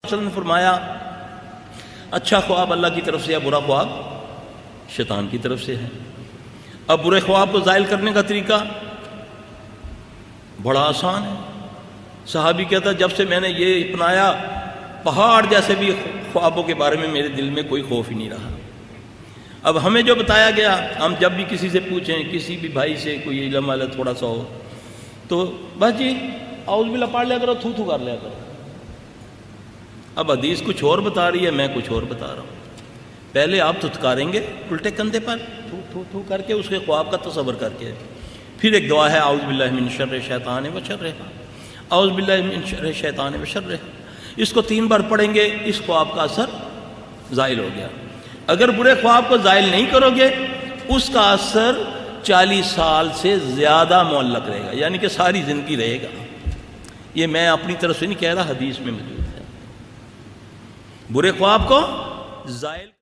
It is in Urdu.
نے فرمایا اچھا خواب اللہ کی طرف سے ہے، برا خواب شیطان کی طرف سے ہے۔ اب برے خواب کو زائل کرنے کا طریقہ بڑا آسان ہے۔ صحابی کہتا جب سے میں نے یہ اپنایا پہاڑ جیسے بھی خوابوں کے بارے میں میرے دل میں کوئی خوف ہی نہیں رہا۔ اب ہمیں جو بتایا گیا، ہم جب بھی کسی سے پوچھیں، کسی بھی بھائی سے کوئی علم والا تھوڑا سا ہو تو بس جی اعوذ باللہ پڑھ لیا کرو، تھو تھو کر لیا کرو۔ اب حدیث کچھ اور بتا رہی ہے، میں کچھ اور بتا رہا ہوں۔ پہلے آپ تھتکاریں گے الٹے کندھے پر تھو تھو تھو کر کے، اس کے خواب کا تصور کر کے، پھر ایک دعا ہے اعوذ باللہ من شر الشیطان وشرہ، اعوذ باللہ من شر الشیطان وشرہ۔ اس کو 3 بار پڑھیں گے، اس خواب کا اثر زائل ہو گیا۔ اگر برے خواب کو زائل نہیں کرو گے، اس کا اثر 40 سال سے زیادہ معلق رہے گا، یعنی کہ ساری زندگی رہے گا۔ یہ میں اپنی طرف سے نہیں کہہ رہا، حدیث میں موجود ہے۔ برے خواب کو زائل